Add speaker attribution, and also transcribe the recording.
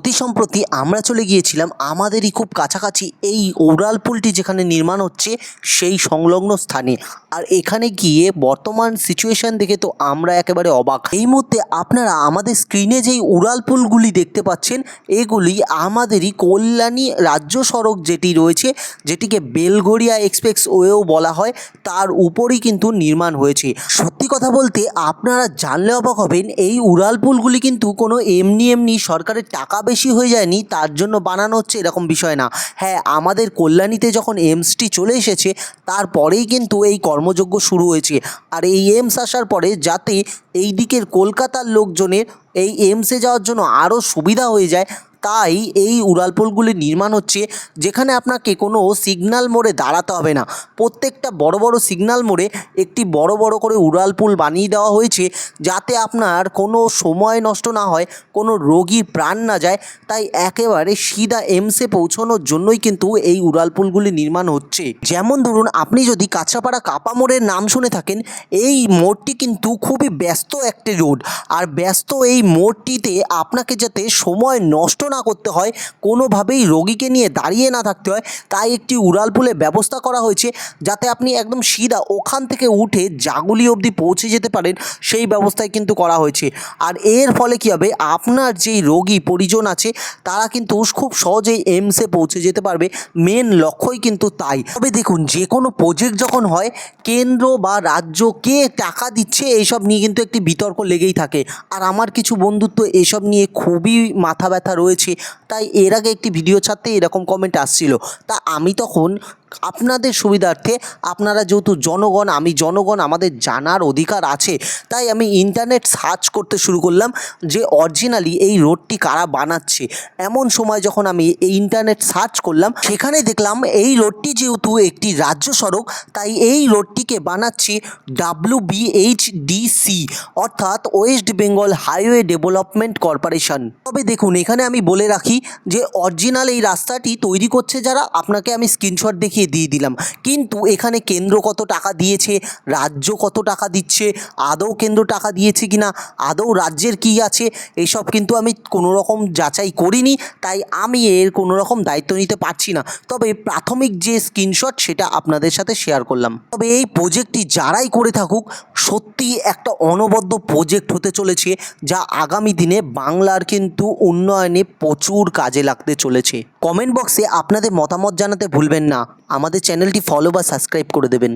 Speaker 1: অতি সম্প্রতি আমরা চলে গিয়েছিলাম আমাদেরই খুব কাছাকাছি এই উড়ালপুলটি যেখানে নির্মাণ হচ্ছে সেই সংলগ্ন স্থানে। আর এখানে গিয়ে বর্তমান সিচুয়েশন দেখে তো আমরা একেবারে অবাক। এই মুহূর্তে আপনারা আমাদের স্ক্রিনে যেই উড়ালপুলগুলি দেখতে পাচ্ছেন এগুলি আমাদেরই কল্যাণী রাজ্য সড়ক যেটি রয়েছে, যেটিকে বেলঘরিয়া এক্সপ্রেস ওয়েও বলা হয়, তার উপরই কিন্তু নির্মাণ হয়েছে। সত্যি কথা বলতে আপনারা জানলে অবাক হবেন, এই উড়ালপুলগুলি কিন্তু কোনো এমনি সরকারের টাকা বেশি হয়ে যায়নি তার জন্য বানানো হচ্ছে এরকম বিষয় না। হ্যাঁ, আমাদের কল্যাণীতে যখন এইমসটি চলে এসেছে তারপরেই কিন্তু এই কর্মযজ্ঞ শুরু হয়েছে। আর এই এইমস আসার পরে যাতে এই দিকের কলকাতার লোকজনের এই এইমসে যাওয়ার জন্য আরও সুবিধা হয়ে যায়, তাই এই উড়ালপুলগুলি নির্মাণ হচ্ছে, যেখানে আপনাকে কোনো সিগন্যাল মোড়ে দাঁড়াতে হবে না। প্রত্যেকটা বড় বড় সিগন্যাল মোড়ে একটি বড় বড় করে উড়ালপুল বানিয়ে দেওয়া হয়েছে, যাতে আপনার কোনো সময় নষ্ট না হয়, কোনো রোগীর প্রাণ না যায়। তাই একেবারে সিধা এইমসে পৌঁছানোর জন্যই কিন্তু এই উড়ালপুলগুলি নির্মাণ হচ্ছে। যেমন ধরুন, আপনি যদি কাঁচরাপাড়া কাপা মোড়ের নাম শুনে থাকেন, এই মোড়টি কিন্তু খুবই ব্যস্ত একটি রোড। আর ব্যস্ত এই মোড়টিতে আপনাকে যাতে সময় নষ্ট না করতে হয়, কোনোভাবেই রোগীকে নিয়ে দাঁড়িয়ে না থাকতে হয়, তাই একটি উড়ালপুলের ব্যবস্থা করা হয়েছে, যাতে আপনি একদম সিধা ওখান থেকে উঠে জাগুলি অবধি পৌঁছে যেতে পারেন, সেই ব্যবস্থাই কিন্তু করা হয়েছে। আর এর ফলে কী হবে, আপনার যেই রোগী পরিজন আছে তারা কিন্তু খুব সহজেই এইমসে পৌঁছে যেতে পারবে। মেন লক্ষ্যই কিন্তু তাই। তবে দেখুন, যে কোনো প্রজেক্ট যখন হয়, কেন্দ্র বা রাজ্য কে টাকা দিচ্ছে এইসব নিয়ে কিন্তু একটি বিতর্ক লেগেই থাকে। আর আমার কিছু বন্ধুর তো এসব নিয়ে খুবই মাথা ব্যথা রয়েছে, তাই এর আগে একটি ভিডিও ছাড়তে এরকম কমেন্ট আসছিল। তা আমি তখন আপনাদের সুবিধার্থে, আপনারা যেহেতু জনগণ, আমি জনগণ, আমাদের জানার অধিকার আছে, তাই আমি ইন্টারনেট সার্চ করতে শুরু করলাম যে অরিজিনালি এই রোডটি কারা বানাচ্ছে। এমন সময় যখন আমি এই ইন্টারনেট সার্চ করলাম, সেখানে দেখলাম এই রোডটি যেহেতু একটি রাজ্য সড়ক, তাই এই রোডটিকে বানাচ্ছে WBHDC, অর্থাৎ West Bengal highway development corporation. তবে দেখুন, এখানে আমি বলে রাখি যে অরিজিনাল এই রাস্তাটি তৈরি করছে যারা, আপনাকে আমি স্ক্রিনশট দেখিয়ে দিয়ে দিলাম, কিন্তু এখানে কেন্দ্র কত টাকা দিয়েছে, রাজ্য কত টাকা দিচ্ছে, আদৌ কেন্দ্র টাকা দিয়েছে কিনা, আদৌ রাজ্যের কি আছে, এসব কিন্তু আমি কোনো রকম যাচাই করিনি, তাই আমি এর কোনো রকম দায়িত্ব নিতে পারছি না। তবে প্রাথমিক যে স্ক্রিনশট সেটা আপনাদের সাথে শেয়ার করলাম। তবে এই প্রজেক্টটি যারাই করে থাকুক, সত্যি একটা অনবদ্য প্রজেক্ট হতে চলেছে, যা আগামী দিনে বাংলার কিন্তু উন্নয়নে প্রচুর কাজে লাগতে চলেছে। কমেন্ট বক্সে আপনাদের মতামত জানাতে ভুলবেন না। আমাদের চ্যানেলটি ফলো বা সাবস্ক্রাইব করে দেবেন।